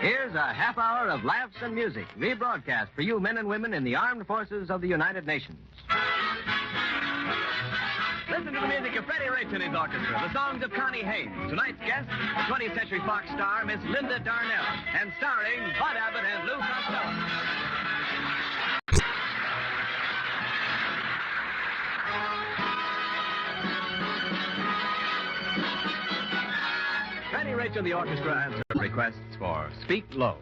Here's a half hour of laughs and music, rebroadcast for you men and women in the armed forces of the United Nations. Listen to the music of Freddie Rich and his orchestra, the songs of Connie Haynes. Tonight's guest, the 20th Century Fox star, Miss Linda Darnell, and starring Bud Abbott and Lou Costello. Freddie Rich and the orchestra answer requests for Speak Low.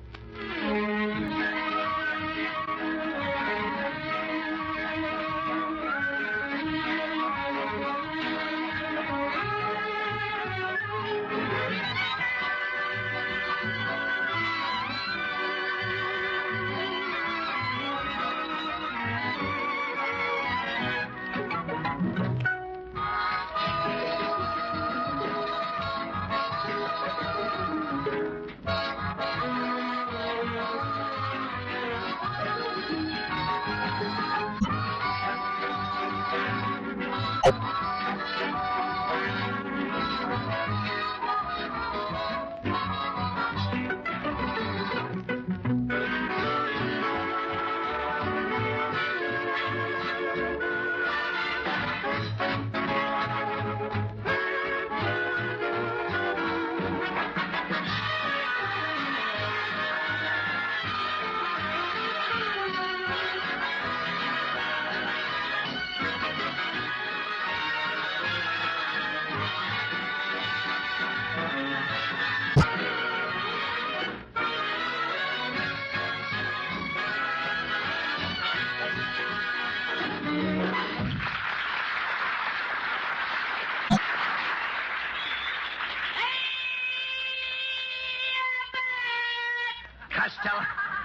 Costello,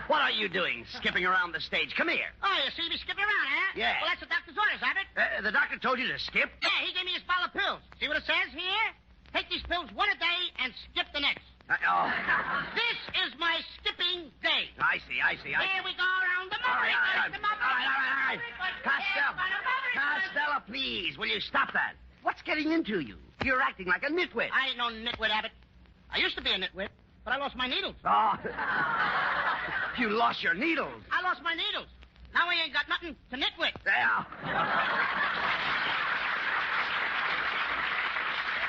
what are you doing, skipping around the stage? Come here. Oh, you see me skipping around, huh? Yeah. Well, that's the doctor's orders, Abbott. The doctor told you to skip? Yeah, he gave me his bottle of pills. See what it says here? Take these pills one a day and skip the next. This is my skipping day. I see. Here we go around the mountain. All right. Costello, please, will you stop that? What's getting into you? You're acting like a nitwit. I ain't no nitwit, Abbott. I used to be a nitwit, but I lost my needles. Oh, you lost your needles. I lost my needles. Now I ain't got nothing to nitwit. Yeah.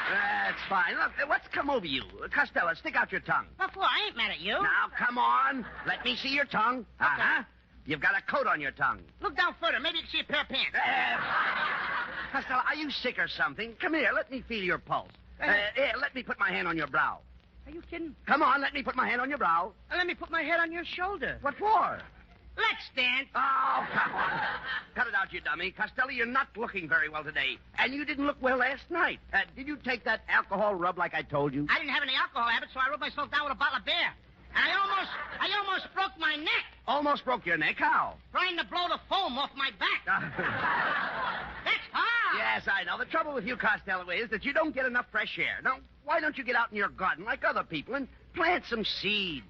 That's fine. Look, what's come over you? Costello, stick out your tongue. What for? I ain't mad at you. Now, come on. Let me see your tongue. Okay. Uh-huh. You've got a coat on your tongue. Look down further. Maybe you can see a pair of pants. Costello, are you sick or something? Come here. Let me feel your pulse. Here, let me put my hand on your brow. Are you kidding? Come on, let me put my hand on your brow. Let me put my head on your shoulder. What for? Let's dance. Oh, come on. Cut it out, you dummy. Costello, you're not looking very well today. And you didn't look well last night. Did you take that alcohol rub like I told you? I didn't have any alcohol, Abbott, so I rubbed myself down with a bottle of beer. And I almost broke my neck. Almost broke your neck? How? Trying to blow the foam off my back. That's hard. Yes, I know. The trouble with you, Costello, is that you don't get enough fresh air. Now, why don't you get out in your garden like other people and plant some seeds?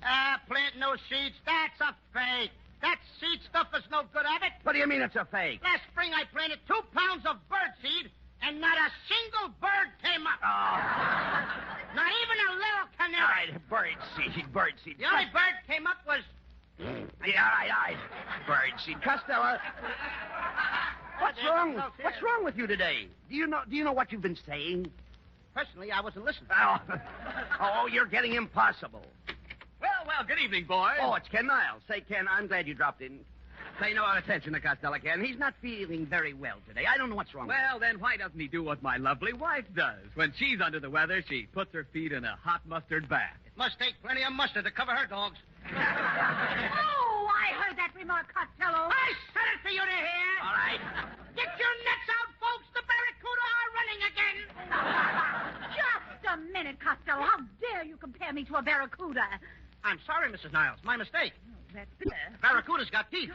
Plant no seeds. That's a fake. That seed stuff is no good, Abbott. What do you mean it's a fake? Last spring I planted 2 pounds of bird seed, and not a single bird came up. Oh. Not even a little canary. All right, bird seed. The only bird came up was... Yeah, all right. Bird seed. Costello, what's wrong? What's wrong with you today? Do you know what you've been saying? Personally, I wasn't listening. Oh, you're getting impossible. Well, good evening, boys. Oh, it's Ken Niles. Say, Ken, I'm glad you dropped in. Pay no attention to Costello, Ken. He's not feeling very well today. I don't know what's wrong with him. Well, then why doesn't he do what my lovely wife does? When she's under the weather, she puts her feet in a hot mustard bath. It must take plenty of mustard to cover her dogs. Oh, I heard that remark, Costello. I said it for you to hear. All right. Get your nets out, folks. The barracuda are running again. Just a minute, Costello. How dare you compare me to a barracuda? I'm sorry, Mrs. Niles. My mistake. That's bitter. Barracuda's got teeth.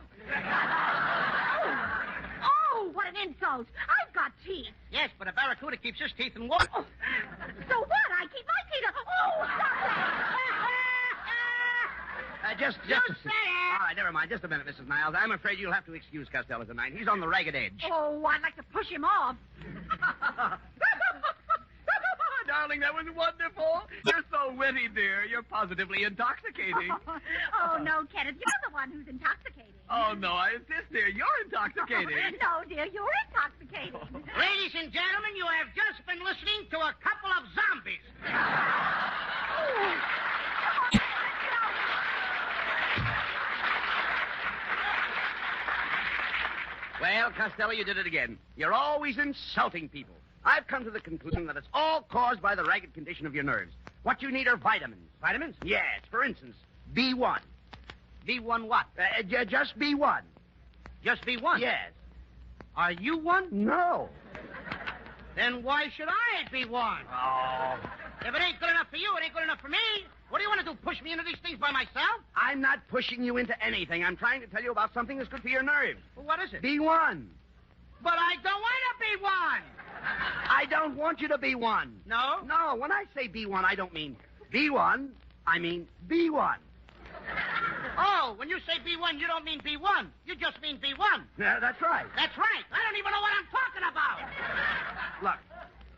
Oh, what an insult. I've got teeth. Yes, but a barracuda keeps his teeth in water. Oh, so what? I keep my teeth. Oh, stop that. Just You a said it. All right, never mind. Just a minute, Mrs. Niles. I'm afraid you'll have to excuse Costello tonight. He's on the ragged edge. Oh, I'd like to push him off. darling, that was wonderful. You're so witty, dear. You're positively intoxicating. Oh, no, Kenneth. You're the one who's intoxicating. Oh, no, I insist, dear. You're intoxicating. No, dear, you're intoxicating. Ladies and gentlemen, you have just been listening to a couple of zombies. Well, Costello, you did it again. You're always insulting people. I've come to the conclusion that it's all caused by the ragged condition of your nerves. What you need are vitamins. Vitamins? Yes, for instance, B1. B1 what? Just B1. Just B1? Yes. Are you one? No. Then why should I be one? Oh. If it ain't good enough for you, it ain't good enough for me. What do you want to do, push me into these things by myself? I'm not pushing you into anything. I'm trying to tell you about something that's good for your nerves. Well, what is it? B1. But I don't want to be one. I don't want you to be one. No? No, when I say B1, I don't mean B1. I mean B1. Oh, when you say B1, you don't mean B1. You just mean B1. Yeah, that's right. That's right. I don't even know what I'm talking about. Look,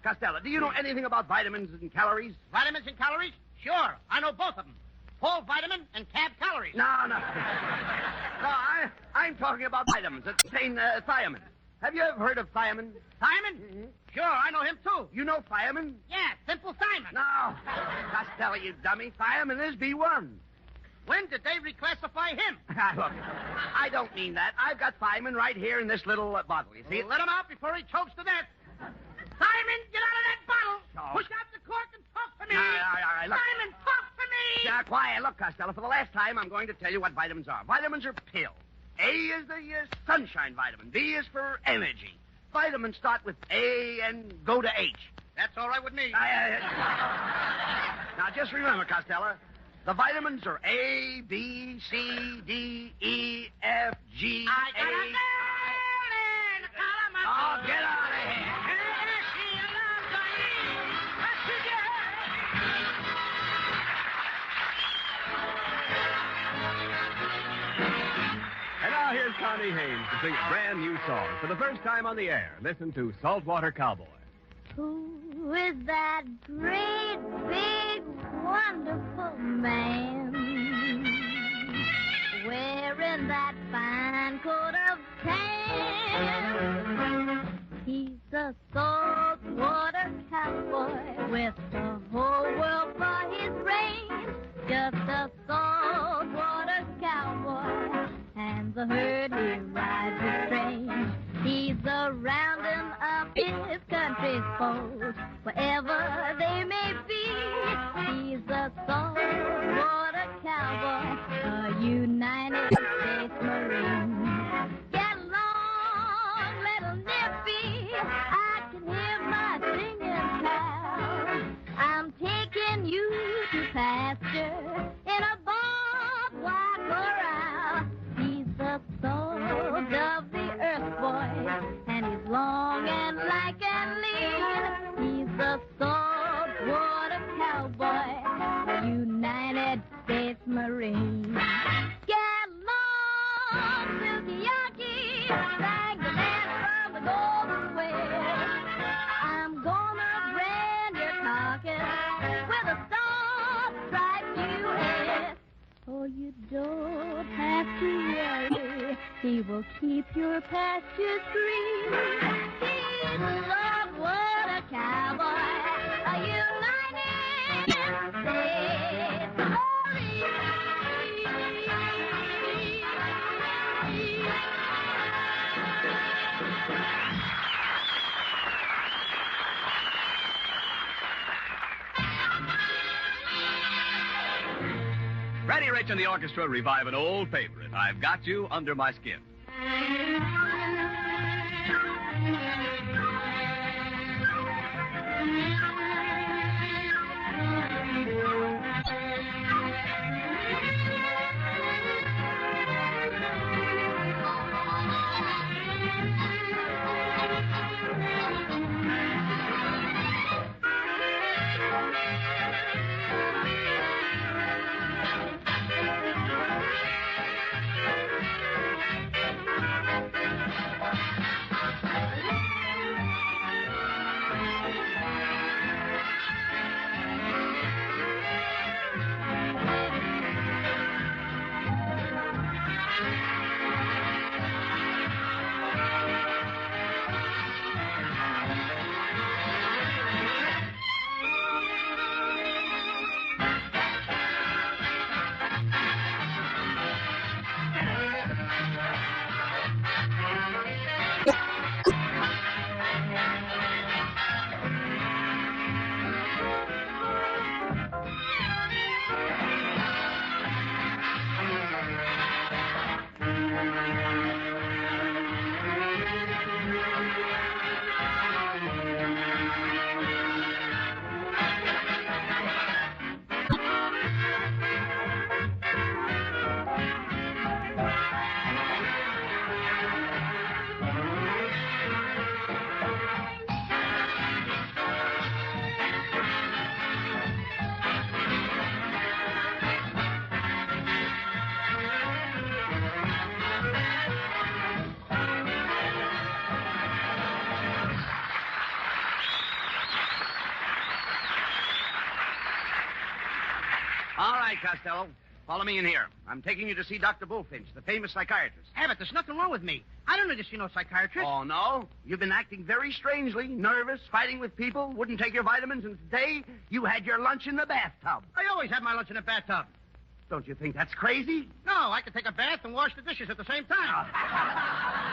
Costello, do you know anything about vitamins and calories? Vitamins and calories? Sure. I know both of them. Whole vitamin and cab calories. No. No, I'm talking about vitamins that contain thiamine. Have you ever heard of thiamine? Thiamine? Mm-hmm. Sure, I know him too. You know thiamine? Yeah, simple thiamine. No. Costello, you dummy. Thiamine is B1. When did they reclassify him? Look, I don't mean that. I've got thiamine right here in this little bottle. You see it? Let him out before he chokes to death. Simon, get out of that bottle. No. Push out the cork and talk to me. All right, look. Simon, talk to me. Yeah, quiet. Look, Costello, for the last time, I'm going to tell you what vitamins are. Vitamins are pills. A is the sunshine vitamin. B is for energy. Vitamins start with A and go to H. That's all right with me. Now, just remember, Costello, the vitamins are A, B, C, D, E, F, G, I got A. a nail in the collar, my Oh, son. get out of here. And now here's Connie Haynes to sing a brand new song for the first time on the air. Listen to Saltwater Cowboy. Who is that great, big, wonderful man wearing that fine coat of tan? He's a saltwater cowboy with the whole world for his reins. Just a saltwater cowboy, and the herd he rides is strange. He's a rounding up his country's foes, wherever they may be. He's a saltwater cowboy, a United States Marine. Get along, little Nippy, I can hear my singing cow. I'm taking you to pasture in a barbed wire corral. He's the soul of the earth, boy, and he's long and lank and lean. He's the saltwater cowboy, United States Marine. Get along, Silky Yankee, sang the man from the Golden West. I'm gonna brand your carcass with a star-striped U.S. Oh, you don't have to worry, he will keep your pastures green. He's a saltwater cowboy, a United States Freddie Rich and the orchestra revive an old favorite, I've Got You Under My Skin. All right, Costello. Follow me in here. I'm taking you to see Dr. Bullfinch, the famous psychiatrist. Abbott, there's nothing wrong with me. I don't need to see no psychiatrist. Oh, no? You've been acting very strangely, nervous, fighting with people, wouldn't take your vitamins, and today you had your lunch in the bathtub. I always have my lunch in the bathtub. Don't you think that's crazy? No, I can take a bath and wash the dishes at the same time.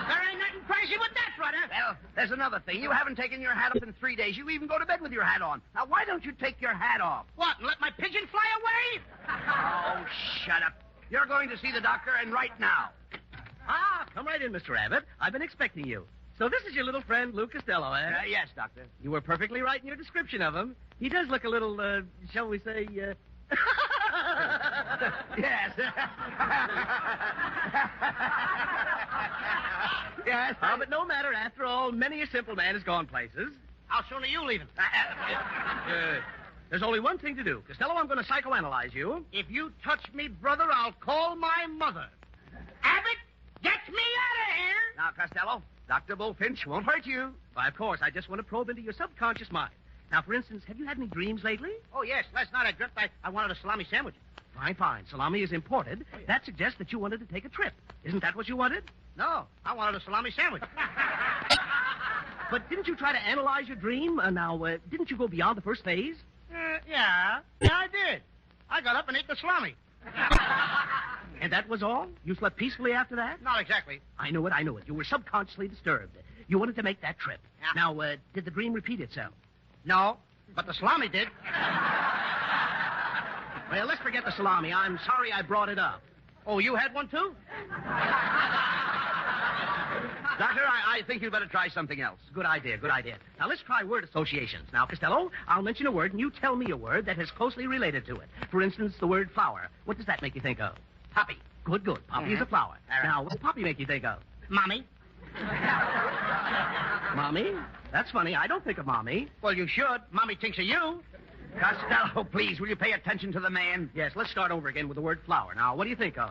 There ain't nothing crazy with that, brother. Well, there's another thing. You haven't taken your hat off in 3 days. You even go to bed with your hat on. Now, why don't you take your hat off? What, and let my pigeon fly away? Oh, shut up. You're going to see the doctor, and right now. Ah, come right in, Mr. Abbott. I've been expecting you. So this is your little friend, Lou Costello, eh? Yes, doctor. You were perfectly right in your description of him. He does look a little, shall we say, Yes. Yes. But no matter. After all, many a simple man has gone places. How soon are you leaving? There's only one thing to do. Costello, I'm going to psychoanalyze you. If you touch me, brother, I'll call my mother. Abbott, get me out of here! Now, Costello, Dr. Bullfinch won't hurt you. Why, of course, I just want to probe into your subconscious mind. Now, for instance, have you had any dreams lately? Oh, yes. Last night I dreamt I wanted a salami sandwich. Fine, fine. Salami is imported. Oh, yeah. That suggests that you wanted to take a trip. Isn't that what you wanted? No, I wanted a salami sandwich. But didn't you try to analyze your dream? Didn't you go beyond the first phase? Yeah, I did. I got up and ate the salami. And that was all? You slept peacefully after that? Not exactly. I knew it. You were subconsciously disturbed. You wanted to make that trip. Yeah. Now, did the dream repeat itself? No, but the salami did. Well, let's forget the salami. I'm sorry I brought it up. Oh, you had one, too? Doctor, I think you'd better try something else. Good idea. Now, let's try word associations. Now, Costello, I'll mention a word, and you tell me a word that is closely related to it. For instance, the word flower. What does that make you think of? Poppy. Good. Poppy is a flower. All right. Now, what does poppy make you think of? Mommy. Mommy? That's funny. I don't think of mommy. Well, you should. Mommy thinks of you. Costello, please, will you pay attention to the man? Yes, let's start over again with the word flower. Now, what do you think of?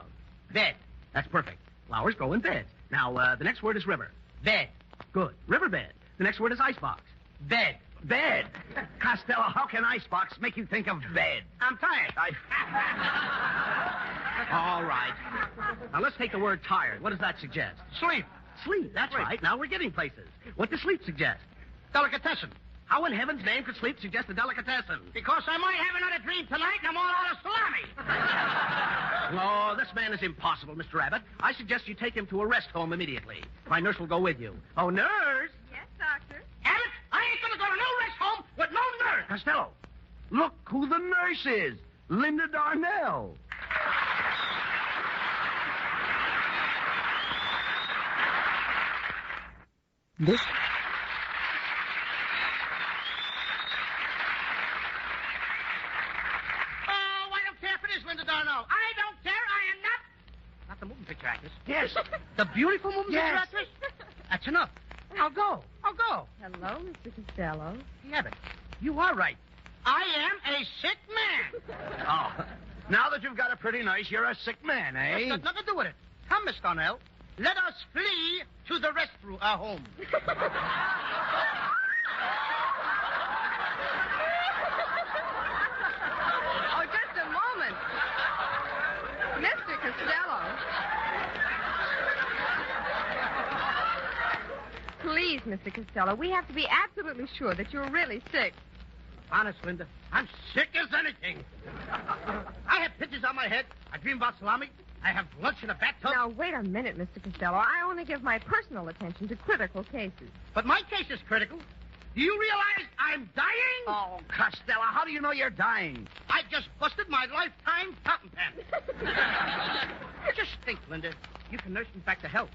Bed. That's perfect. Flowers grow in beds. Now, the next word is river. Bed. Good. Riverbed. The next word is icebox. Bed. Bed. Costello, how can icebox make you think of bed? I'm tired. All right. Now, let's take the word tired. What does that suggest? Sleep. Sleep. That's Sleep. right. Now we're getting places. What does sleep suggest? Delicatessen. How in heaven's name could sleep suggest a delicatessen? Because I might have another dream tonight and I'm all out of salami. Oh, this man is impossible, Mr. Abbott. I suggest you take him to a rest home immediately. My nurse will go with you. Oh, nurse! Yes, doctor. Abbott, I ain't going to go to no rest home with no nurse. Costello, look who the nurse is. Linda Darnell. This Oh, I don't care if it is Linda Darnell. I don't care. I am not the moving picture actress. Yes. The beautiful moving picture Yes. actress? That's enough. I'll go. Hello, Mr. Costello. Abbott, you are right. I am a sick man. Oh, now that you've got a pretty nice, you're a sick man, That's eh? got nothing to do with it. Come, Miss Darnell. Let us flee to the restroom, home. Oh, just a moment. Mr. Costello. Please, Mr. Costello, we have to be absolutely sure that you're really sick. Honest, Linda, I'm sick as anything. I have pictures on my head. I dream about salami. I have lunch in a bathtub. Now, wait a minute, Mr. Costello. I only give my personal attention to critical cases. But my case is critical. Do you realize I'm dying? Oh, Costello, how do you know you're dying? I just busted my lifetime fountain pen. Just think, Linda. You can nurse me back to health.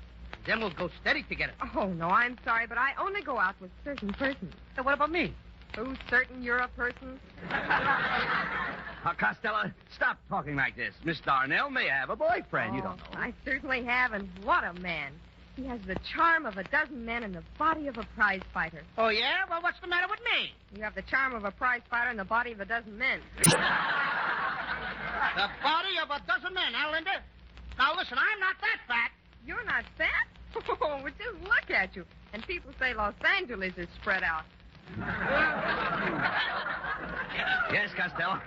Then we'll go steady together. Oh, no, I'm sorry, but I only go out with certain persons. So what about me? Who's certain you're a person? Costello, stop talking like this. Miss Darnell may have a boyfriend. You don't know. I certainly have, and what a man. He has the charm of a dozen men and the body of a prize fighter. Oh, yeah? Well, what's the matter with me? You have the charm of a prize fighter and the body of a dozen men. The body of a dozen men, huh, Linda? Now, listen, I'm not that fat. You're not fat? Oh, but just look at you. And people say Los Angeles is spread out. Yes, Costello.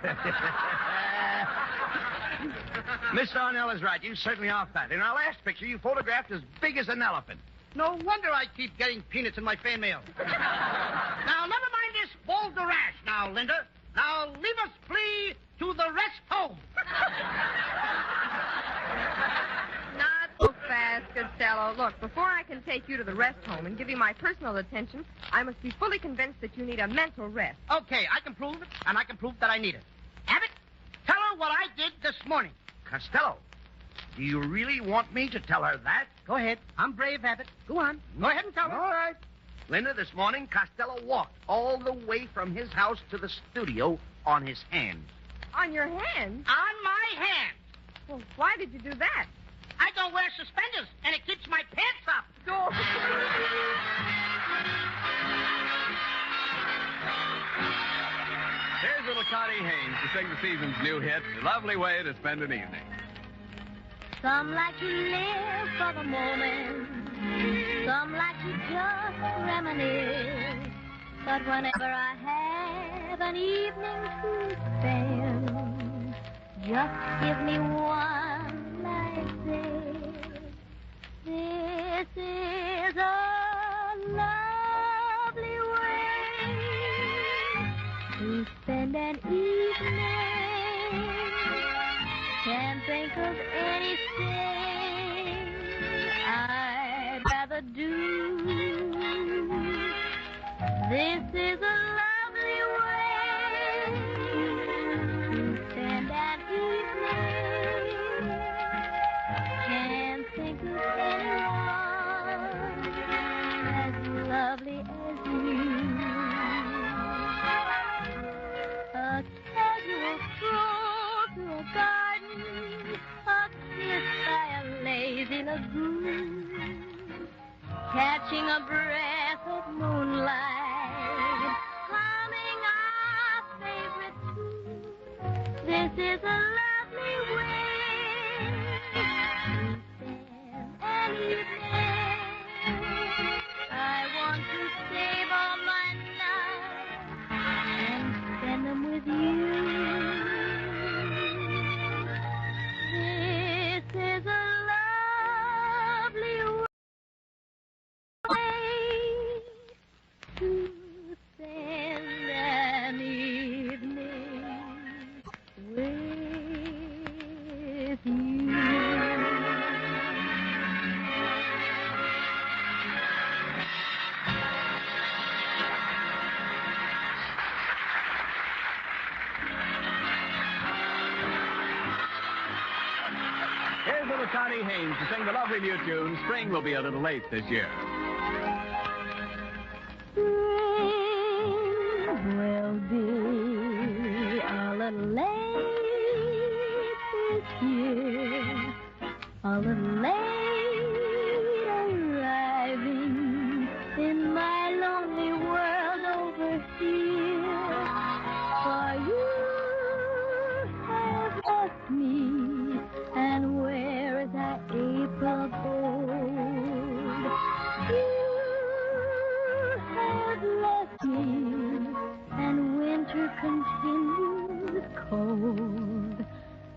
Miss Darnell is right. You certainly are fat. In our last picture, you photographed as big as an elephant. No wonder I keep getting peanuts in my fan mail. Now, never mind this boulder rash now, Linda. Now, leave us flee to the rest home. Not so fast, Costello. Look, before I can take you to the rest home and give you my personal attention, I must be fully convinced that you need a mental rest. Okay, I can prove it, and I can prove that I need it. Abbott, tell her what I did this morning. Costello, do you really want me to tell her that? Go ahead. I'm brave, Abbott. Go on. Go ahead and tell her. All right. Linda, this morning, Costello walked all the way from his house to the studio on his hands. On your hands? On my hands. Well, why did you do that? I don't wear suspenders, and it keeps my pants up. Go. Here's little Connie Haynes to sing the season's new hit, A Lovely Way to Spend an Evening. Some like to live for the moment, some like to just reminisce. But whenever I have an evening to spend, just give me one like this. This is a lovely way to spend an evening. Can't think of anything I'd rather do. This is a lovely way to spend an evening. Can't think of anyone as lovely as you. A casual stroll through a garden, a kiss by a lazy lagoon, catching a breath of moonlight, humming our favorite tune. This is a lovely way to spend an evening. I want to save all my nights and spend them with you. This is a lovely way to spend an evening with you. Here's little Connie Haynes to sing the lovely new tune, Spring Will Be a Little Late This Year. Spring will be a little late this year, a little late arriving in my lonely world over here. For you have left me, and where is that April gold? You have left me, and winter continues cold,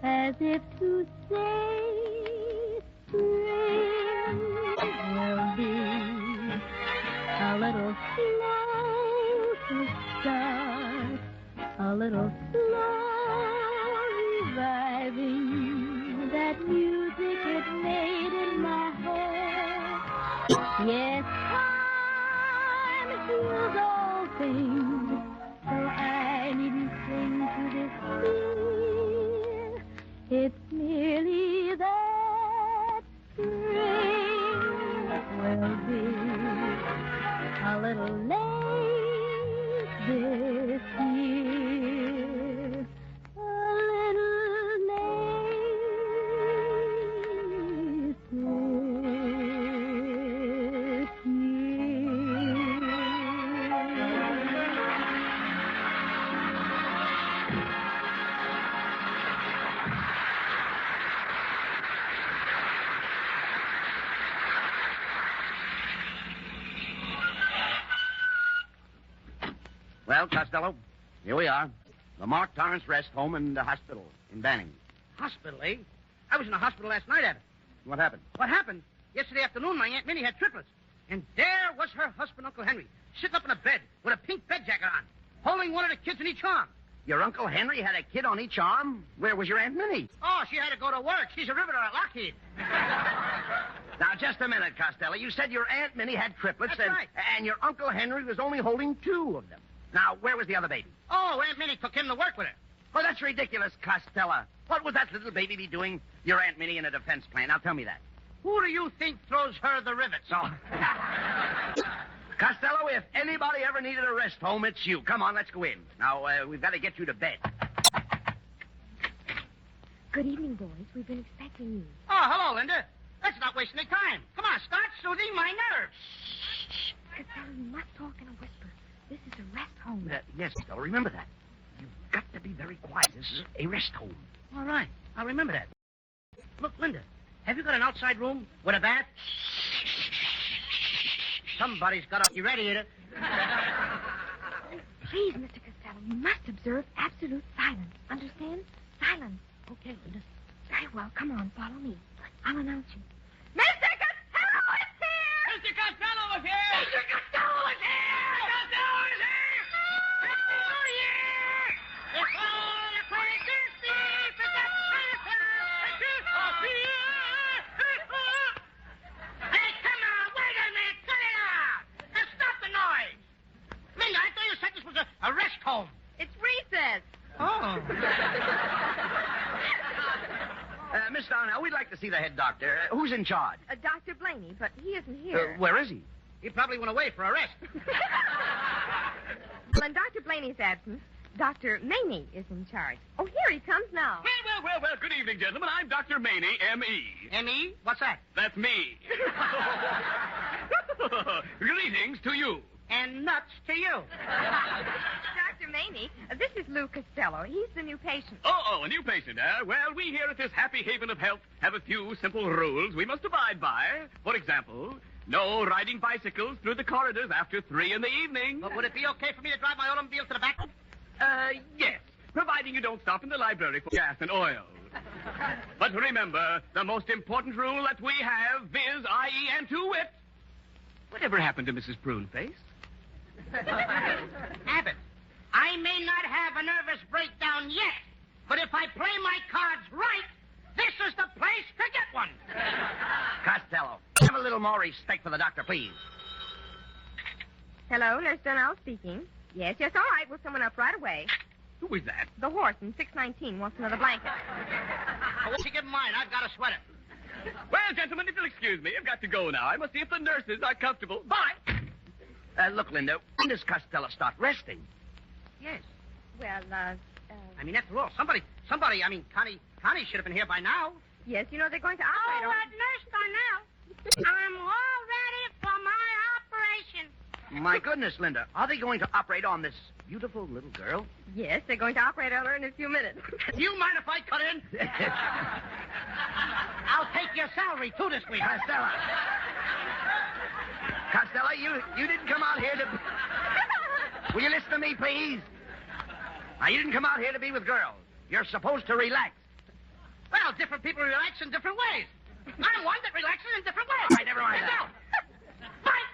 as if to say spring will be a little slow to start, a little slow reviving that music it made in my heart. Yes, time heals all things, so I needn't cling to this fear. It's merely that spring will be a little late this year, a little late this year. Well, Costello, here we are. The Mark Torrance Rest Home and Hospital in Banning. Hospital, eh? I was in the hospital last night, Abbott. What happened? What happened? Yesterday afternoon, my Aunt Minnie had triplets. And there was her husband, Uncle Henry, sitting up in a bed with a pink bed jacket on, holding one of the kids in each arm. Your Uncle Henry had a kid on each arm? Where was your Aunt Minnie? Oh, she had to go to work. She's a riveter at Lockheed. Now, just a minute, Costello. You said your Aunt Minnie had triplets. That's right. And your Uncle Henry was only holding 2 of them. Now, where was the other baby? Oh, Aunt Minnie took him to work with her. Well, that's ridiculous, Costello. What would that little baby be doing, your Aunt Minnie, in a defense plan? Now, tell me that. Who do you think throws her the rivets? Oh. Costello, if anybody ever needed a rest home, it's you. Come on, let's go in. Now, we've got to get you to bed. Good evening, boys. We've been expecting you. Oh, hello, Linda. Let's not waste any time. Come on, start soothing my nerves. Shh. Costello, you must talk in a whisper. This is a rest home. Yes, Costello, remember that. You've got to be very quiet. This is a rest home. All right. I'll remember that. Look, Linda, have you got an outside room with a bath? Somebody's got a radiator. Please, Mr. Costello, you must observe absolute silence. Understand? Silence. Okay, Linda. Very well. Come on, follow me. I'll announce you. Mr. Costello is here! Mr. Costello is here! Mr. Costello is here! Costello is here! Oh, yeah! It's all the places for the Hey, come on, wait a minute, cut it out! Now stop the noise! Linda, I thought you said this was a rest home. It's recess. Oh. Miss Darnell, we'd like to see the head doctor. Who's in charge? Dr. Blaney, but he isn't here. Where is he? He probably went away for a rest. Well, in Dr. Blaney's absence, Dr. Maney is in charge. Oh, here he comes now. Well, good evening, gentlemen. I'm Dr. Maney, M.E. M.E.? What's that? That's me. Greetings to you. And nuts to you. Dr. Maney, this is Lou Costello. He's the new patient. Oh, a new patient, eh? Well, we here at this happy haven of health have a few simple rules we must abide by. For example, no riding bicycles through the corridors after 3 in the evening. But would it be okay for me to drive my automobile to the back? Yes, providing you don't stop in the library for gas and oil. But remember, the most important rule that we have is, i.e., and to wit, whatever happened to Mrs. Pruneface? Abbott, I may not have a nervous breakdown yet, but if I play my cards right, this is the place to get one. Costello, have a little more respect for the doctor, please. Hello, Nurse Darnell speaking. Yes, all right. We'll someone up right away. Who is that? The horse in 619 wants another blanket. I won't you give him mine. I've got a sweater. Well, gentlemen, if you'll excuse me, I've got to go now. I must see if the nurses are comfortable. Bye. Look, Linda, when does Costello start resting? Yes. Well, I mean, after all, somebody, Connie should have been here by now. yes, you know they're going to operate on... Nurse Darnell, I'm all ready for my operation. My goodness, Linda, are they going to operate on this beautiful little girl? Yes, they're going to operate on her in a few minutes. Do you mind if I cut in? I'll take your salary, too, this week. Costello, you didn't come out here to... Will you listen to me, please? Now, you didn't come out here to be with girls. You're supposed to relax. Well, different people relax in different ways. I'm one that relaxes in different ways. All right, never mind Get that. out. Bye.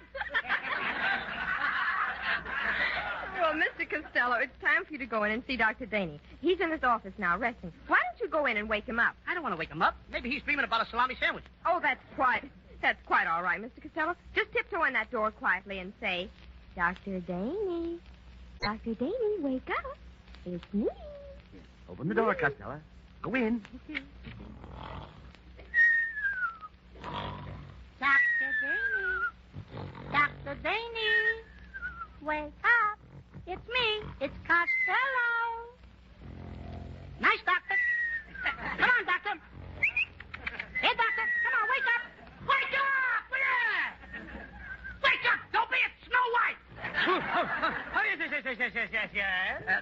Well, Mr. Costello, it's time for you to go in and see Dr. Daney. He's in his office now, resting. Why don't you go in and wake him up? I don't want to wake him up. Maybe he's dreaming about a salami sandwich. Oh, that's quite all right, Mr. Costello. Just tiptoe in that door quietly and say, Dr. Daney, Dr. Daney, wake up. It's me. Open the door, Costello. Go in. Dr. Daney, Dr. Daney, wake up. It's me. It's Costello. Nice, doctor. Come on, doctor. Hey, doctor, come on, wake up. Wake up! Wake up! Don't be a Snow White! Oh, yes.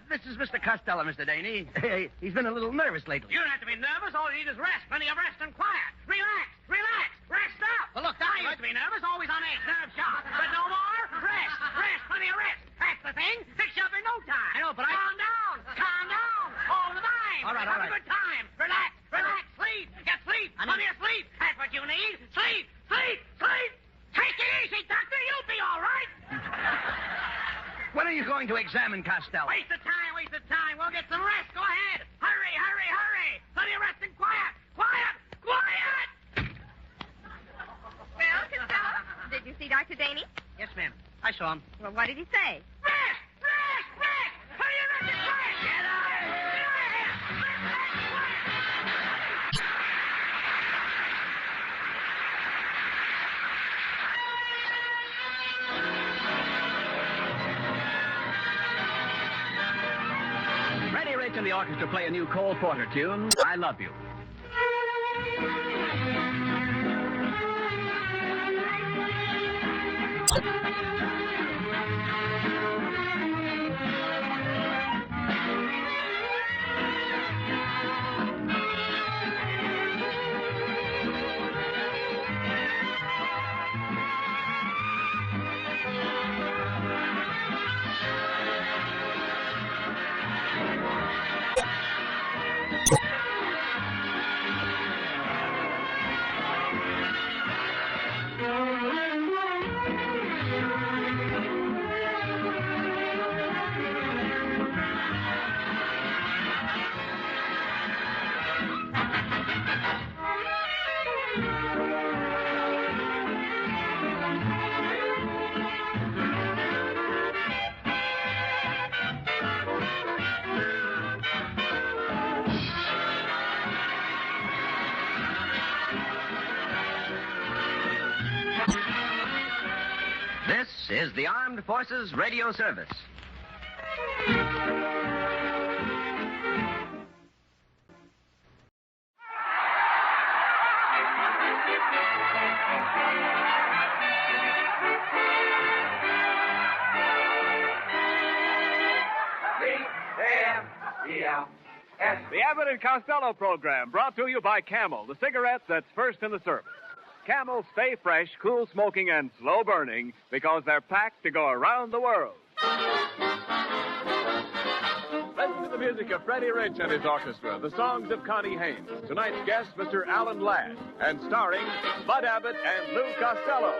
This is Mr. Costello, Mr. Daney. He's been a little nervous lately. You don't have to be nervous. All you need is rest. Plenty of rest and quiet. Relax. Rest up. Well, look, I used to be nervous, always on edge, nerve shock. But no more. Rest. Plenty of rest. That's the thing. Fix you up in no going to examine Costello. Waste of time, waste of time. We'll get some rest. Go ahead. Hurry, hurry, hurry. Plenty of rest and quiet. Quiet, quiet. Well, Costello, did you see Dr. Daney? Yes, ma'am. I saw him. Well, what did he say? Rest, rest, rest. Hurry, rest and quiet. Get out of here. Get out of here. Rest and quiet. Freddie Rich and the orchestra play a new Cole Porter tune, I Love You. This is the Armed Forces Radio Service. The Abbott and Costello program brought to you by Camel, the cigarette that's first in the service. Camel stay fresh, cool smoking, and slow burning because they're packed to go around the world. Listen to the music of Freddie Rich and his orchestra, the songs of Connie Haynes. Tonight's guest, Mr. Alan Ladd, and starring Bud Abbott and Lou Costello.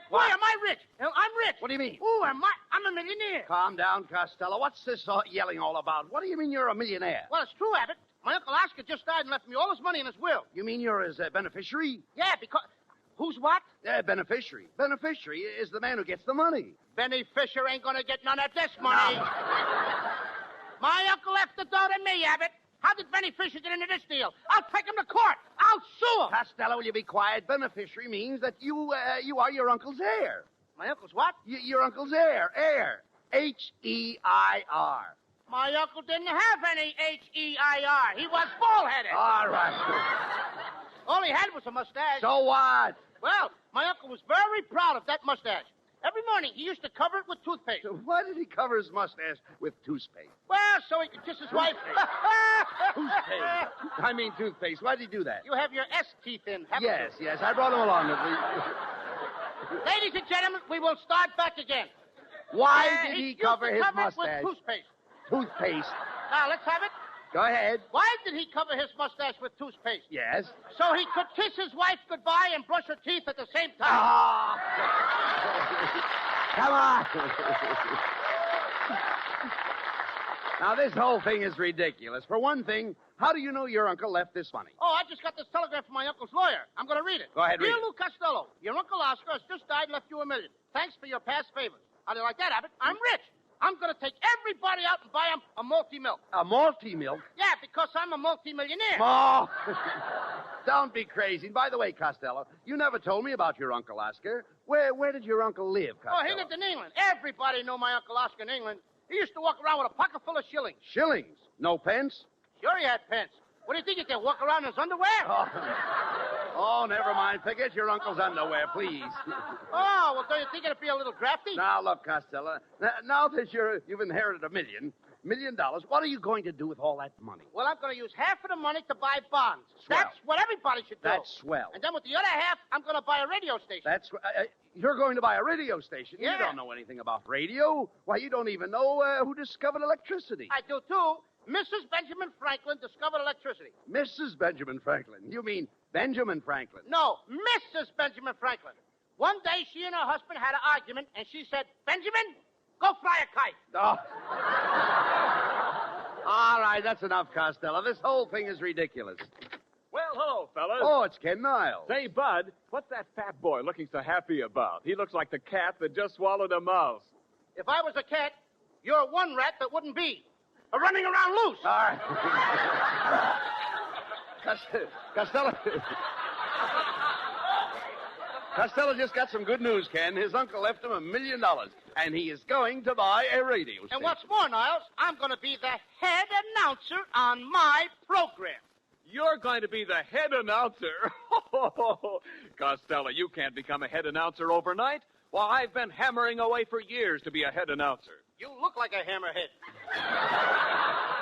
What? Why am I rich? I'm rich. What do you mean? Ooh, I'm a millionaire. Calm down, Costello. What's this yelling all about? What do you mean you're a millionaire? Well, it's true, Abbott. My Uncle Oscar just died and left me all his money in his will. You mean you're his beneficiary? Yeah, because... Who's what? Beneficiary. Beneficiary is the man who gets the money. Benny Fisher ain't gonna get none of this money. No. My uncle left the dough to me, Abbott. How did Benny Fisher get into this deal? I'll take him to court. I'll sue him. Costello, will you be quiet? Beneficiary means that you are your uncle's heir. My uncle's what? Your uncle's heir. Heir. H-E-I-R. My uncle didn't have any H-E-I-R. He was bald-headed. All right. All he had was a mustache. So what? Well, my uncle was very proud of that mustache. Every morning, he used to cover it with toothpaste. So why did he cover his mustache with toothpaste? Well, so he could kiss his wife. Toothpaste. I mean toothpaste. Why did he do that? You have your S teeth in, haven't Yes, yes. I brought him along. you? Ladies and gentlemen, we will start back again. Why did he used cover to his cover mustache? it with toothpaste. Toothpaste. Now, let's have it. Go ahead. Why did he cover his mustache with toothpaste? Yes. So he could kiss his wife goodbye and brush her teeth at the same time. Ah! Come on. Now, this whole thing is ridiculous. For one thing, how do you know your uncle left this money? Oh, I just got this telegram from my uncle's lawyer. I'm going to read it. Go ahead, read Dear it. Lou Costello, your Uncle Oscar has just died and left you $1 million. Thanks for your past favors. How do you like that, Abbott? I'm rich. I'm going to take everybody out and buy them a multi-milk. A multi-milk? Yeah, because I'm a multi-millionaire. Oh, don't be crazy. And by the way, Costello, you never told me about your Uncle Oscar. Where did your uncle live, Costello? Oh, he lived in England. Everybody knew my Uncle Oscar in England. He used to walk around with a pocket full of shillings. Shillings? No pence? Sure he had pence. What do you think, he can walk around in his underwear? Oh, never mind. Forget your uncle's underwear, please. Oh, well, don't you think it'd be a little drafty? Now, look, Costello, now that you've inherited $1 million, million. What are you going to do with all that money? Well, I'm going to use half of the money to buy bonds. Swell. That's what everybody should do. That's swell. And then with the other half, I'm going to buy a radio station. That's you're going to buy a radio station. Yeah. You don't know anything about radio. Why, you don't even know who discovered electricity. I do, too. Mrs. Benjamin Franklin discovered electricity. Mrs. Benjamin Franklin. You mean Benjamin Franklin? No, Mrs. Benjamin Franklin. One day, she and her husband had an argument, and she said, Benjamin, go fly a kite. Oh. All right, that's enough, Costello. This whole thing is ridiculous. Well, hello, fellas. Oh, it's Ken Niles. Say, Bud, what's that fat boy looking so happy about? He looks like the cat that just swallowed a mouse. If I was a cat, you're one rat that wouldn't be. Running around loose. All right. Costello. Costello just got some good news, Ken. His uncle left him $1 million, and he is going to buy a radio station. And what's more, Niles, I'm going to be the head announcer on my program. You're going to be the head announcer. Costello, you can't become a head announcer overnight. Well, I've been hammering away for years to be a head announcer. You look like a hammerhead.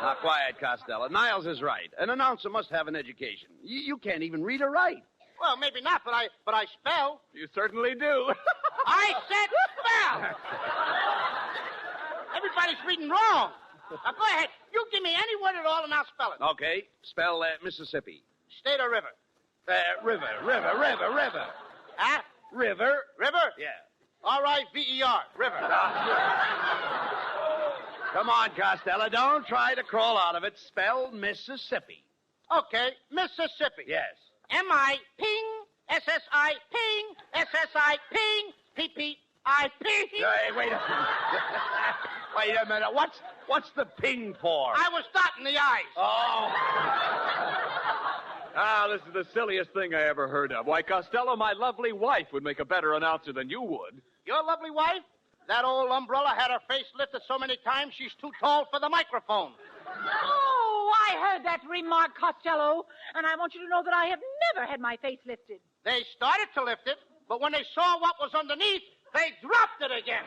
Now, quiet, Costello. Niles is right. An announcer must have an education. You can't even read or write. Well, maybe not, but I spell. You certainly do. I said spell. Everybody's reading wrong. Now, go ahead. You give me any word at all, and I'll spell it. Okay. Spell Mississippi. State or river? River. Huh? River. River? Yeah. R-I-V-E-R. River. Come on, Costello. Don't try to crawl out of it. Spell Mississippi. Okay, Mississippi. Yes. M-I-ping, S-S-I ping, S-S-I ping, P-P-I-P. Hey, wait a minute. Wait a minute. What's the ping for? I was dotting the I's. Oh. This is the silliest thing I ever heard of. Why, Costello, my lovely wife would make a better announcer than you would. Your lovely wife? That old umbrella had her face lifted so many times she's too tall for the microphone. Oh, I heard that remark, Costello, and I want you to know that I have never had my face lifted. They started to lift it, but when they saw what was underneath, they dropped it again.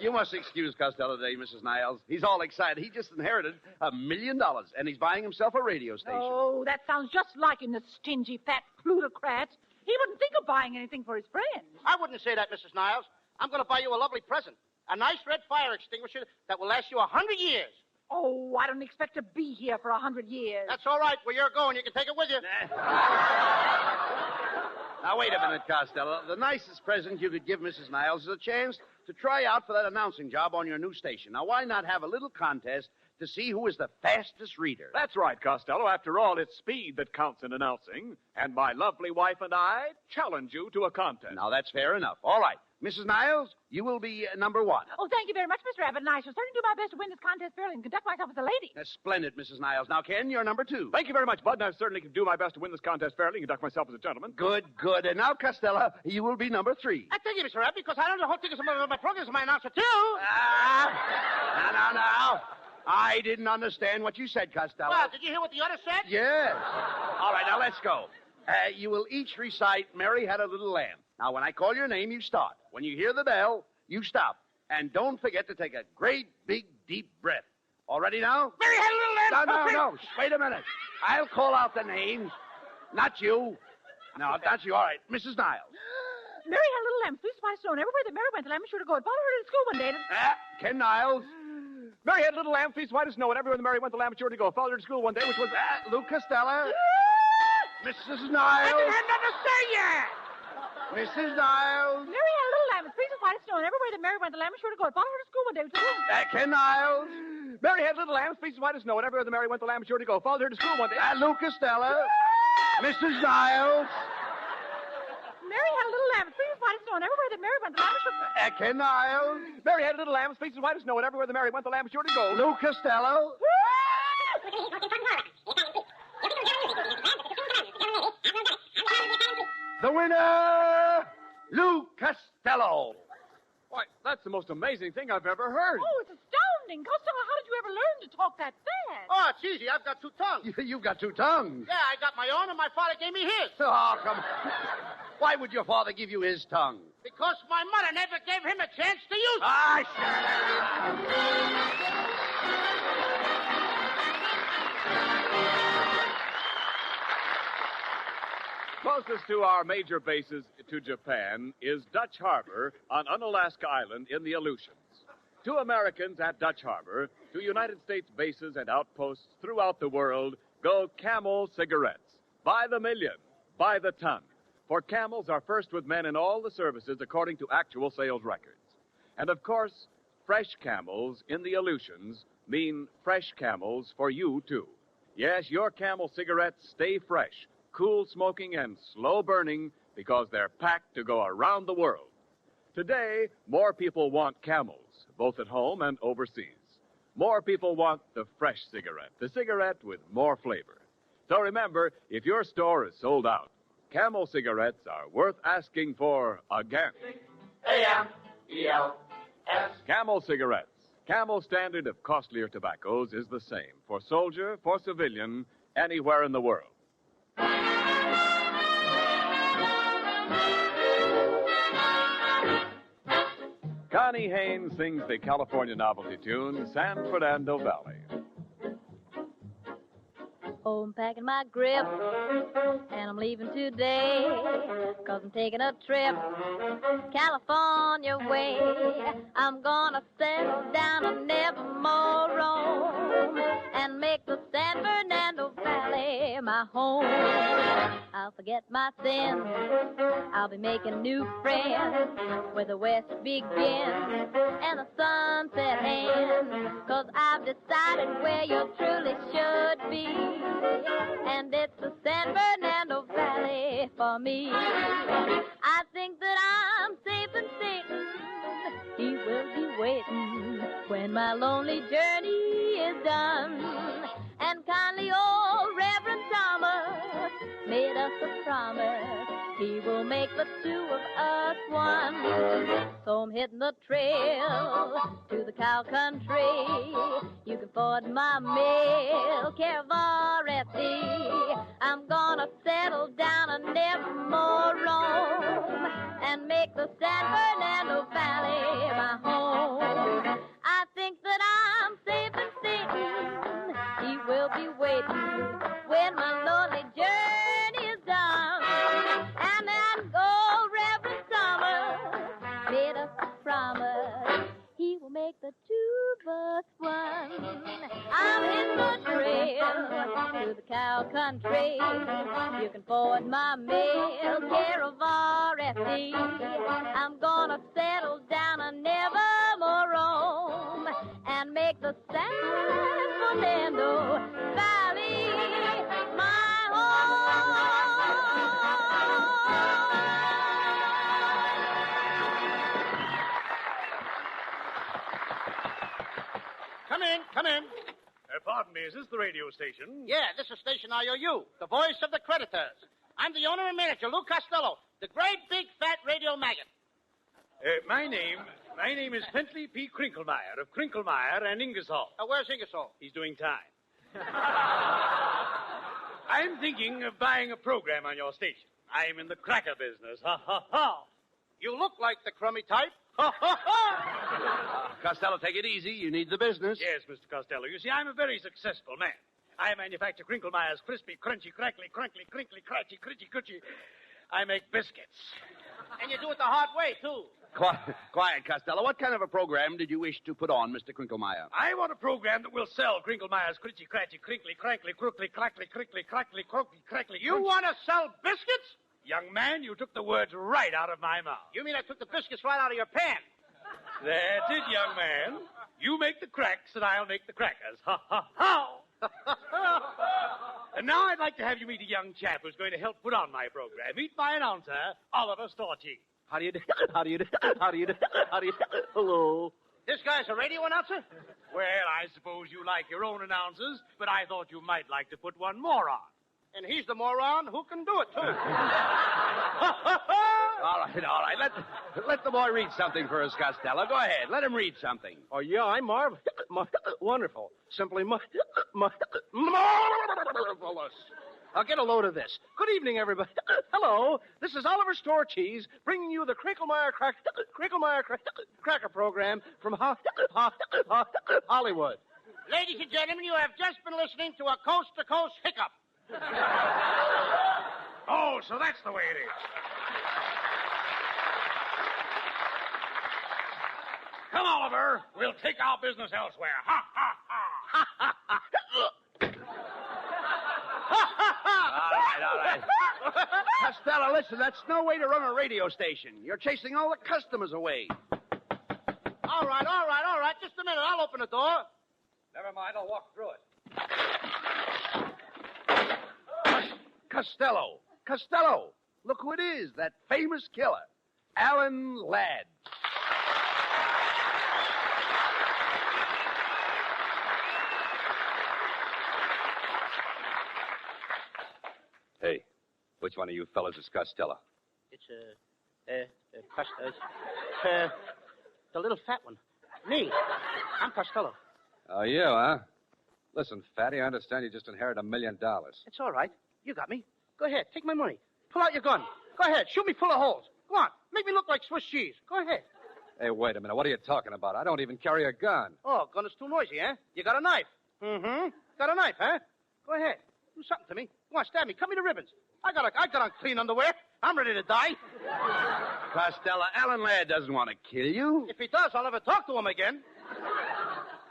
You must excuse Costello today, Mrs. Niles. He's all excited. He just inherited $1 million, and he's buying himself a radio station. Oh, that sounds just like him, the stingy fat plutocrat. He wouldn't think of buying anything for his friends. I wouldn't say that, Mrs. Niles. I'm going to buy you a lovely present. A nice red fire extinguisher that will last you 100 years. Oh, I don't expect to be here for 100 years. That's all right. Where you're going, you can take it with you. Now, wait a minute, Costello. The nicest present you could give Mrs. Niles is a chance to try out for that announcing job on your new station. Now, why not have a little contest to see who is the fastest reader? That's right, Costello. After all, it's speed that counts in announcing. And my lovely wife and I challenge you to a contest. Now, that's fair enough. All right. Mrs. Niles, you will be number one. Oh, thank you very much, Mr. Abbott, and I shall certainly do my best to win this contest fairly and conduct myself as a lady. That's splendid, Mrs. Niles. Now, Ken, you're number two. Thank you very much, Bud, and I certainly can do my best to win this contest fairly and conduct myself as a gentleman. Good. And now, Costello, you will be number three. I thank you, Mr. Abbott, because I don't know how to think of my program as my announcer, too. Now. I didn't understand what you said, Costello. Well, did you hear what the other said? Yes. All right, now let's go. You will each recite Mary Had a Little Lamb. Now, when I call your name, you start. When you hear the bell, you stop. And don't forget to take a great, big, deep breath. All ready now? Mary had a little lamb. No. Wait a minute. I'll call out the names. Not you. No, not you. All right. Mrs. Niles. Mary had a little lamb, sweet spice stone. Everywhere that Mary went, the lamb was sure to go. It followed her to school one day. Ken Niles. Mary had a little lamb, feast white as snow, and everywhere the Mary went, the lamb was sure to go. Followed her to school one day, which was... Luke Costello. Mrs. I Niles. didn't have nothing to say yet. Mrs. Niles. Mary had a little lamb, sweet as white as snow, and everywhere that Mary went, the lamb was sure to go. It followed her to school one day. Which was... Ken Niles. Mary had little lambs, feast white as snow, and everywhere the Mary went, the lamb was sure to go. Followed her to school one day. Luke Costello. Mrs. Niles. Mary had a little lamb, sweet as white as snow, and everywhere that Mary went, the lamb was sure... Ken Niles. Mary had little lambs, feast white as snow, and everywhere the Mary went, the lamb was sure to go. Luke Costello. The winner, Lou Costello. Why, that's the most amazing thing I've ever heard. Oh, it's astounding. Costello, how did you ever learn to talk that fast? Oh, it's easy. I've got two tongues. You've got two tongues. Yeah, I got my own, and my father gave me his. Oh, come on. Why would your father give you his tongue? Because my mother never gave him a chance to use it. Ah, Closest to our major bases to Japan is Dutch Harbor on Unalaska Island in the Aleutians. To Americans at Dutch Harbor, to United States bases and outposts throughout the world, go Camel cigarettes. By the million, by the ton. For Camels are first with men in all the services according to actual sales records. And of course, fresh Camels in the Aleutians mean fresh Camels for you, too. Yes, your Camel cigarettes stay fresh, cool smoking and slow burning because they're packed to go around the world. Today, more people want Camels, both at home and overseas. More people want the fresh cigarette, the cigarette with more flavor. So remember, if your store is sold out, Camel cigarettes are worth asking for again. A-M-E-L-S. Camel cigarettes. Camel's standard of costlier tobaccos is the same for soldier, for civilian, anywhere in the world. Connie Haynes sings the California novelty tune, San Fernando Valley. Oh, I'm packing my grip, and I'm leaving today, 'cause I'm taking a trip California way. I'm gonna settle down and never more roam, and make the San Fernando Valley my home. I'll forget my sins, I'll be making new friends, where the west begins and the sunset ends, 'cause I've decided where you truly should be, and it's the San Fernando Valley for me. I think that I'm safe and Satan, he will be waiting when my lonely journey is done. And kindly old Reverend Thomas made us a promise, he will make the two of us one. So I'm hitting the trail to the cow country. You can forward my mail, care of RFD. I'm gonna settle down and never more roam, and make the San Fernando Valley my home. I think that I'm safe and Satan, he will be waiting when my lonely journey is done. And then go Reverend Thomas made us a promise, he will make the two of us one. I'm in the trail to the cow country. You can forward my mail, care of RFD. I'm gonna settle down and never more roam, and make the San Fernando Valley my home. Come in. Pardon me, is this the radio station? Yeah, this is Station IOU, the voice of the creditors. I'm the owner and manager, Lou Costello, the great big fat radio maggot. My name is Pentley P. Crinklemeyer of Crinklemeyer and Ingersoll. Where's Ingersoll? He's doing time. I'm thinking of buying a program on your station. I'm in the cracker business. Ha, ha, ha. You look like the crummy type. Ha, ha, ha. Costello, take it easy. You need the business. Yes, Mr. Costello. You see, I'm a very successful man. I manufacture Crinklemeyer's crispy, crunchy, crackly, crunkly, crinkly, cratchy, critchy, coochie. I make biscuits. And you do it the hard way, too. Quiet, Costello. What kind of a program did you wish to put on, Mr. Crinklemeyer? I want a program that will sell Crinklemeyer's critchy, cratchy, crinkly, crankly, crookly, clackly, crickly, crackly, croaky, crackly. You want to sell biscuits? Young man, you took the words right out of my mouth. You mean I took the biscuits right out of your pan? That's it, young man. You make the cracks, and I'll make the crackers. Ha, ha, ha! And now I'd like to have you meet a young chap who's going to help put on my program. Meet my announcer, Oliver Storchy. How do you do? How do you do? How do you do? How do you do? Hello. This guy's a radio announcer? Well, I suppose you like your own announcers, but I thought you might like to put one more on. And he's the moron who can do it, too. All right. Let the boy read something for us, Costello. Go ahead. Let him read something. Oh, yeah, I'm wonderful. Simply marvelous. I'll get a load of this. Good evening, everybody. Hello, this is Oliver Store Cheese bringing you the Crinklemeyer Cracker program from Hollywood. Ladies and gentlemen, you have just been listening to a coast-to-coast hiccup. Oh, so that's the way it is. Come, Oliver. We'll take our business elsewhere. Ha, ha, ha. Ha, ha, ha. All right. Costello, listen, that's no way to run a radio station. You're chasing all the customers away. All right. Just a minute. I'll open the door. Never mind, I'll walk through it. Costello, look who it is, that famous killer, Alan Ladd. Hey, which one of you fellas is Costello? It's, the little fat one. Me. I'm Costello. Oh, you, huh? Listen, Fatty, I understand you just inherited $1 million. It's all right. You got me. Go ahead. Take my money. Pull out your gun. Go ahead. Shoot me full of holes. Go on. Make me look like Swiss cheese. Go ahead. Hey, wait a minute. What are you talking about? I don't even carry a gun. Oh, gun is too noisy, huh? You got a knife. Mm-hmm. Got a knife, huh? Go ahead. Do something to me. Go on, stab me. Cut me to ribbons. I got on clean underwear. I'm ready to die. Costello, Alan Ladd doesn't want to kill you. If he does, I'll never talk to him again.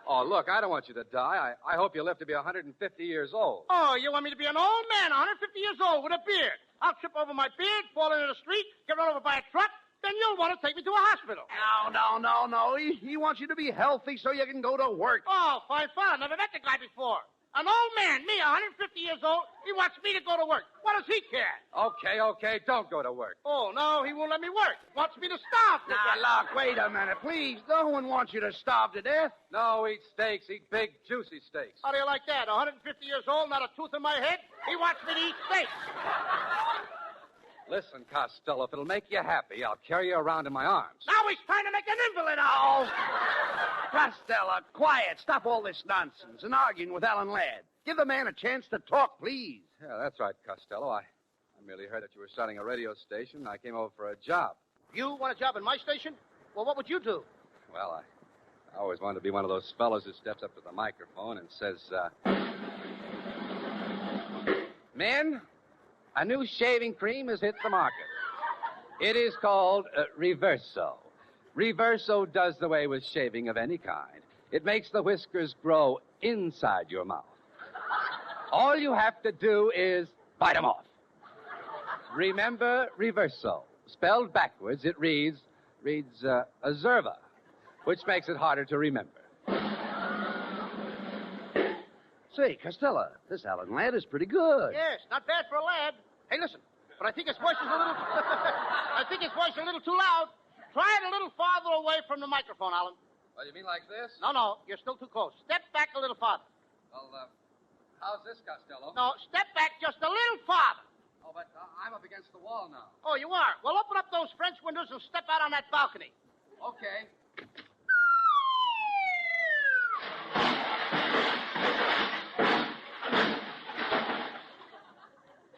Oh, look, I don't want you to die. I hope you live to be 150 years old. Oh, you want me to be an old man, 150 years old, with a beard? I'll trip over my beard, fall into the street, get run over by a truck, then you'll want to take me to a hospital. No. He wants you to be healthy so you can go to work. Oh, fine fella. Never met the guy before. An old man, me, 150 years old, he wants me to go to work. What does he care? Okay, don't go to work. Oh, no, he won't let me work. Wants me to starve to death. Now, look, wait a minute, please. No one wants you to starve to death. No, eat steaks. Eat big, juicy steaks. How do you like that? 150 years old, not a tooth in my head? He wants me to eat steak. Listen, Costello, if it'll make you happy, I'll carry you around in my arms. Now he's trying to make an invalid out. Costello, quiet. Stop all this nonsense and arguing with Alan Ladd. Give the man a chance to talk, please. Yeah, that's right, Costello. I merely heard that you were starting a radio station. I came over for a job. You want a job in my station? Well, what would you do? Well, I always wanted to be one of those fellows who steps up to the microphone and says, Men, a new shaving cream has hit the market. It is called Reverso. Reverso does away with shaving of any kind. It makes the whiskers grow inside your mouth. All you have to do is bite them off. Remember Reverso. Spelled backwards, it reads Azerva, which makes it harder to remember. Say, Costello, this Alan Ladd is pretty good. Yes, not bad for a lad. Hey, listen, but I think his voice is a little... I think his voice is a little too loud. Try it a little farther away from the microphone, Alan. Well, you mean like this? No, you're still too close. Step back a little farther. Well, how's this, Costello? No, step back just a little farther. Oh, but I'm up against the wall now. Oh, you are? Well, open up those French windows and step out on that balcony. Okay.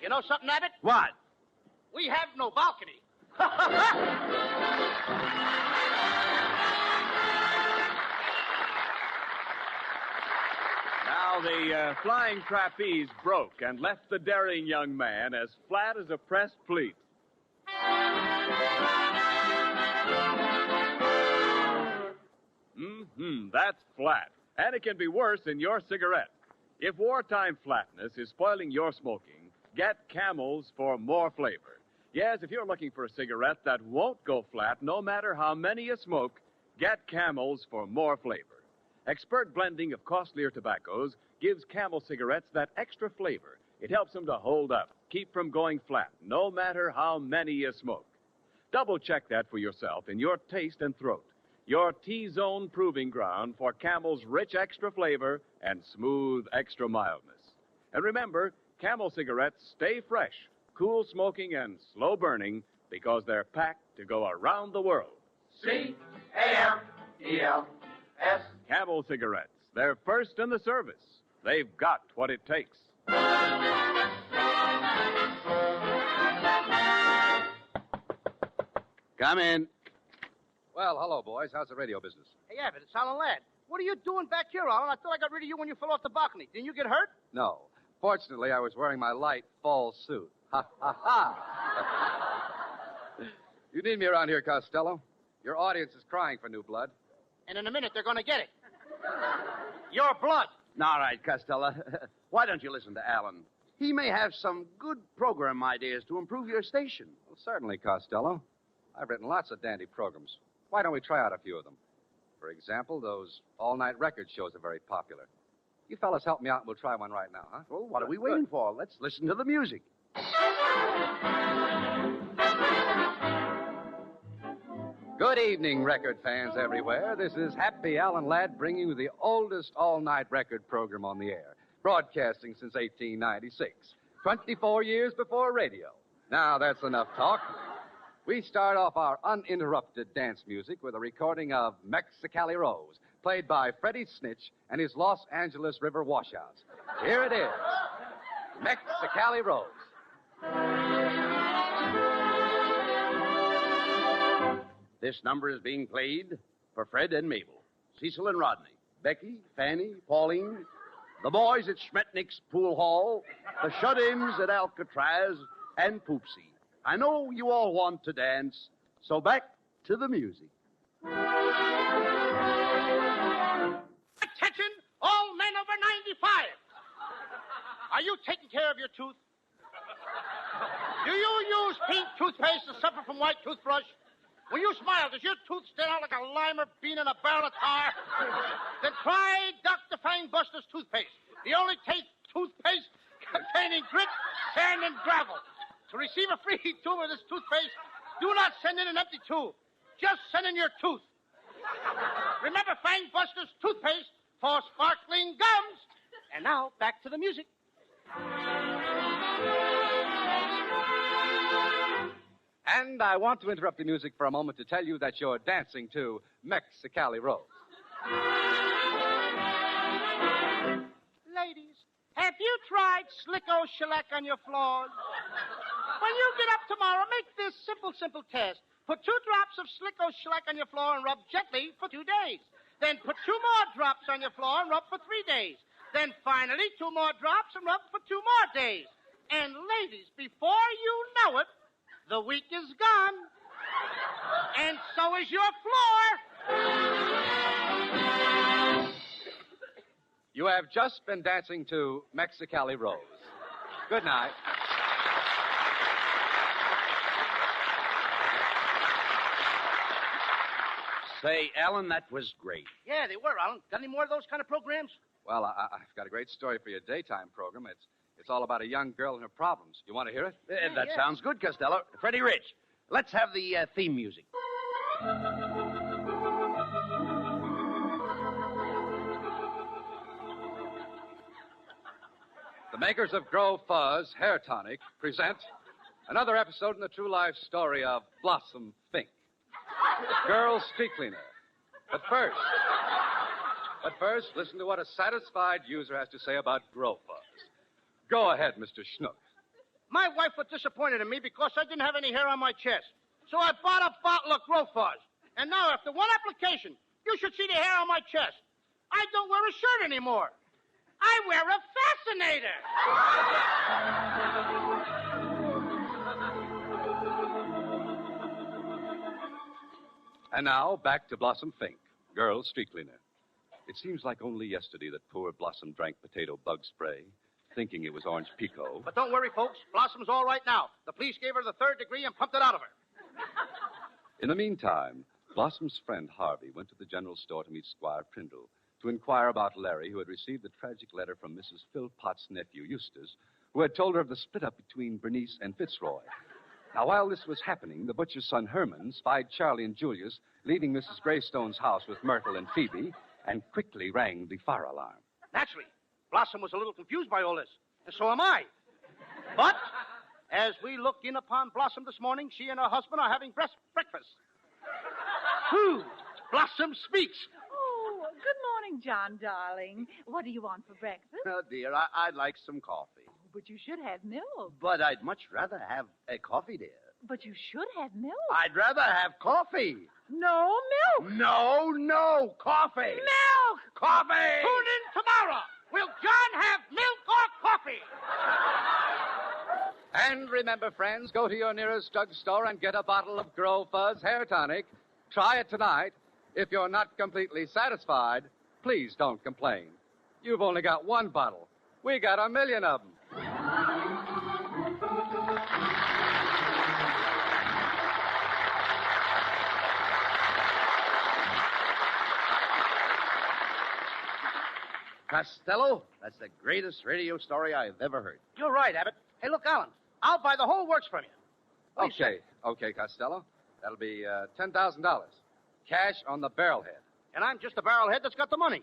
You know something, Abbott? What? We have no balcony. Now the flying trapeze broke and left the daring young man as flat as a pressed pleat. That's flat. And it can be worse in your cigarette. If wartime flatness is spoiling your smoking, get Camels for more flavor. Yes, if you're looking for a cigarette that won't go flat no matter how many you smoke, get Camels for more flavor. Expert blending of costlier tobaccos gives Camel cigarettes that extra flavor. It helps them to hold up, keep from going flat, no matter how many you smoke. Double-check that for yourself in your taste and throat. Your T-zone proving ground for Camel's rich extra flavor and smooth extra mildness. And remember, Camel cigarettes stay fresh, cool smoking, and slow burning because they're packed to go around the world. C-A-M-E-L-S. Camel cigarettes. They're first in the service. They've got what it takes. Come in. Well, hello, boys. How's the radio business? Hey, Abbott, it's Alan Ladd. What are you doing back here, Alan? I thought I got rid of you when you fell off the balcony. Didn't you get hurt? No. Fortunately, I was wearing my light fall suit. Ha, ha, ha. You need me around here, Costello. Your audience is crying for new blood. And in a minute, they're going to get it. Your blood. All right, Costello. Why don't you listen to Alan? He may have some good program ideas to improve your station. Well, certainly, Costello. I've written lots of dandy programs. Why don't we try out a few of them? For example, those all-night record shows are very popular. You fellas help me out and we'll try one right now, huh? Well, what are we waiting for? Let's listen to the music. Good evening, record fans everywhere. This is Happy Alan Ladd bringing you the oldest all-night record program on the air, broadcasting since 1896, 24 years before radio. Now, that's enough talk. We start off our uninterrupted dance music with a recording of Mexicali Rose, played by Freddie Snitch and his Los Angeles River washouts. Here it is, Mexicali Rose. This number is being played for Fred and Mabel, Cecil and Rodney, Becky, Fanny, Pauline, the boys at Schmetnick's Pool Hall, the shut-ins at Alcatraz, and Poopsie. I know you all want to dance, so back to the music. Attention, all men over 95. Are you taking care of your tooth? Do you use pink toothpaste to suffer from white toothbrush? When you smile, does your tooth stand out like a limer bean in a barrel of tar? Then try Dr. Fangbuster's toothpaste, the only toothpaste containing grit, sand, and gravel. To receive a free tube of this toothpaste, do not send in an empty tube. Just send in your tooth. Remember Fangbuster's toothpaste for sparkling gums. And now, back to the music. And I want to interrupt the music for a moment to tell you that you're dancing to Mexicali Rose. Ladies, have you tried Slicko Shellac on your floors? When you get up tomorrow, make this simple test. Put 2 drops of Slicko Shellac on your floor and rub gently for 2 days. Then put 2 more drops on your floor and rub for 3 days. Then finally 2 more drops and rub for 2 more days. And ladies, before you know it, the week is gone. And so is your floor. You have just been dancing to Mexicali Rose. Good night. Say, Alan, that was great. Yeah, they were, Alan. Got any more of those kind of programs? Well, I've got a great story for your daytime program. It's all about a young girl and her problems. You want to hear it? That sounds good, Costello. Freddie Rich, let's have the theme music. The makers of Grow Fuzz Hair Tonic present another episode in the true life story of Blossom Fink, Girl Street Cleaner. But first, listen to what a satisfied user has to say about Grow Fuzz. Go ahead, Mr. Schnook. My wife was disappointed in me because I didn't have any hair on my chest. So I bought a bottle of Grow Fuzz. And now, after one application, you should see the hair on my chest. I don't wear a shirt anymore. I wear a fascinator. And now, back to Blossom Fink, Girl Street Cleaner. It seems like only yesterday that poor Blossom drank potato bug spray, thinking it was orange pico. But don't worry, folks. Blossom's all right now. The police gave her the 3rd degree and pumped it out of her. In the meantime, Blossom's friend Harvey went to the general store to meet Squire Prindle to inquire about Larry, who had received the tragic letter from Mrs. Philpott's nephew, Eustace, who had told her of the split-up between Bernice and Fitzroy. Now, while this was happening, the butcher's son Herman spied Charlie and Julius leaving Mrs. Greystone's house with Myrtle and Phoebe and quickly rang the fire alarm. Naturally, Blossom was a little confused by all this, and so am I. But as we look in upon Blossom this morning, she and her husband are having breakfast. Blossom speaks. Oh, good morning, John, darling. What do you want for breakfast? Oh, dear, I'd like some coffee. But you should have milk. But I'd much rather have a coffee, dear. But you should have milk. I'd rather have coffee. No milk. No, coffee. Milk! Coffee! Tune in tomorrow. Will John have milk or coffee? And remember, friends, go to your nearest drugstore and get a bottle of Grow Fuzz hair tonic. Try it tonight. If you're not completely satisfied, please don't complain. You've only got one bottle. We got 1 million of them. Costello, that's the greatest radio story I've ever heard. You're right, Abbott. Hey, look, Alan. I'll buy the whole works from you. Okay, Costello. That'll be $10,000. Cash on the barrelhead. And I'm just the barrelhead that's got the money.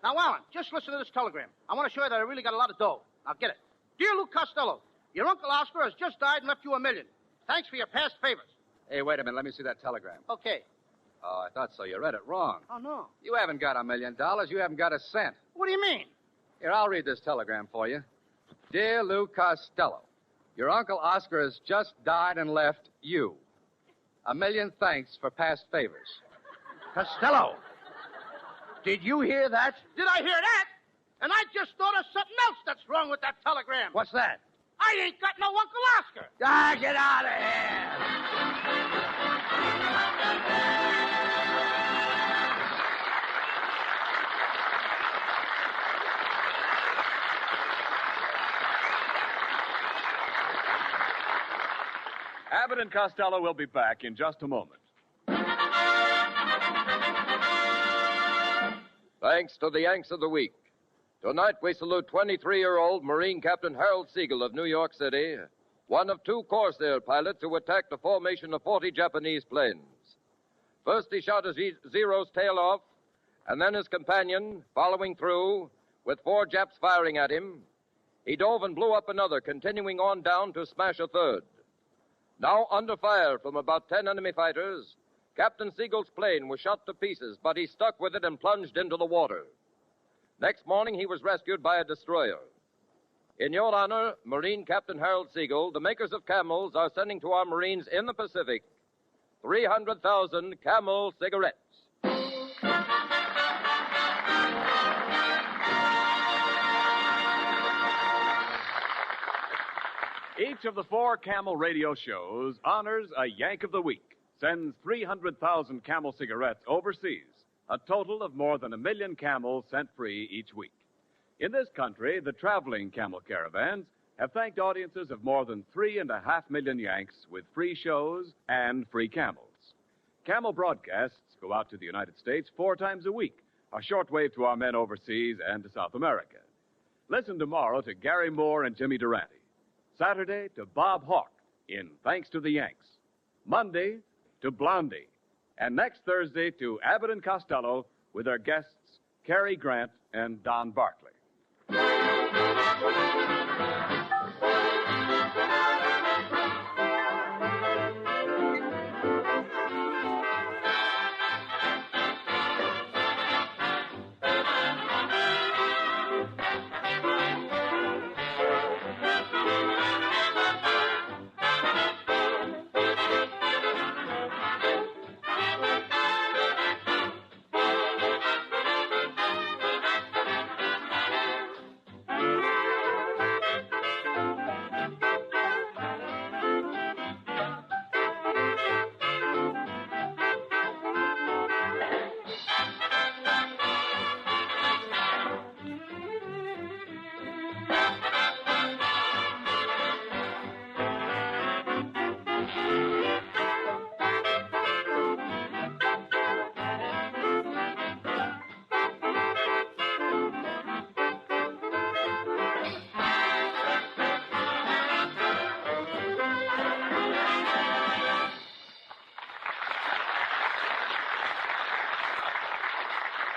Now, Alan, just listen to this telegram. I want to show you that I really got a lot of dough. Now, get it. Dear Lou Costello, your Uncle Oscar has just died and left you $1 million. Thanks for your past favors. Hey, wait a minute. Let me see that telegram. Okay. Oh, I thought so. You read it wrong. Oh, no. You haven't got $1 million. You haven't got a cent. What do you mean? Here, I'll read this telegram for you. Dear Lou Costello, your Uncle Oscar has just died and left you. 1 million thanks for past favors. Costello, did you hear that? Did I hear that? And I just thought of something else that's wrong with that telegram. What's that? I ain't got no Uncle Oscar. Ah, get out of here! Abbott and Costello will be back in just a moment. Thanks to the Yanks of the Week. Tonight we salute 23-year-old Marine Captain Harold Siegel of New York City, one of 2 Corsair pilots who attacked a formation of 40 Japanese planes. First he shot Zero's tail off, and then his companion, following through, with 4 Japs firing at him, he dove and blew up another, continuing on down to smash a third. Now under fire from about 10 enemy fighters, Captain Siegel's plane was shot to pieces, but he stuck with it and plunged into the water. Next morning, he was rescued by a destroyer. In your honor, Marine Captain Harold Siegel, the makers of Camels are sending to our Marines in the Pacific 300,000 Camel cigarettes. Each of the 4 Camel radio shows honors a Yank of the Week, sends 300,000 Camel cigarettes overseas, a total of more than 1 million Camels sent free each week. In this country, the traveling Camel caravans have thanked audiences of more than 3.5 million Yanks with free shows and free Camels. Camel broadcasts go out to the United States 4 times a week, a shortwave to our men overseas and to South America. Listen tomorrow to Gary Moore and Jimmy Durante. Saturday to Bob Hawke in Thanks to the Yanks. Monday to Blondie. And next Thursday to Abbott and Costello with their guests Cary Grant and Don Barclay.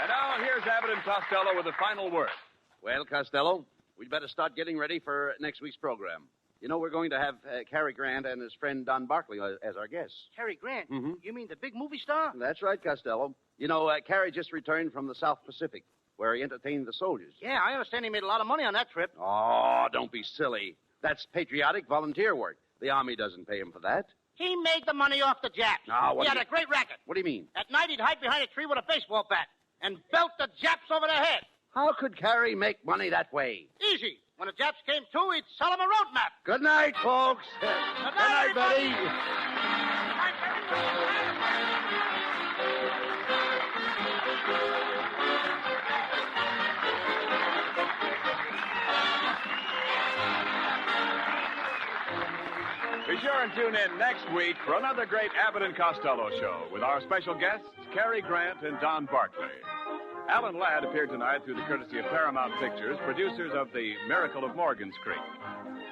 And now here's Abbott and Costello with the final word. Well, Costello, we'd better start getting ready for next week's program. You know, we're going to have Cary Grant and his friend Don Barclay as our guests. Cary Grant? Mhm. You mean the big movie star? That's right, Costello. You know, Cary just returned from the South Pacific, where he entertained the soldiers. Yeah, I understand he made a lot of money on that trip. Oh, don't be silly. That's patriotic volunteer work. The Army doesn't pay him for that. He made the money off the Japs. Now, what he do had a great racket. What do you mean? At night, he'd hide behind a tree with a baseball bat and belt the Japs over the head. How could Carrie make money that way? Easy. When the Japs came to, he'd sell them a road map. Good night, folks. Good night, Betty. Be sure and tune in next week for another great Abbott and Costello show with our special guests, Cary Grant and Don Barclay. Alan Ladd appeared tonight through the courtesy of Paramount Pictures, producers of The Miracle of Morgan's Creek.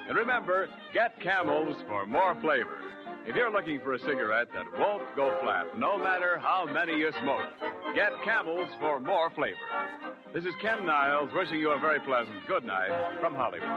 And remember, get Camels for more flavor. If you're looking for a cigarette that won't go flat, no matter how many you smoke, get Camels for more flavor. This is Ken Niles wishing you a very pleasant good night from Hollywood.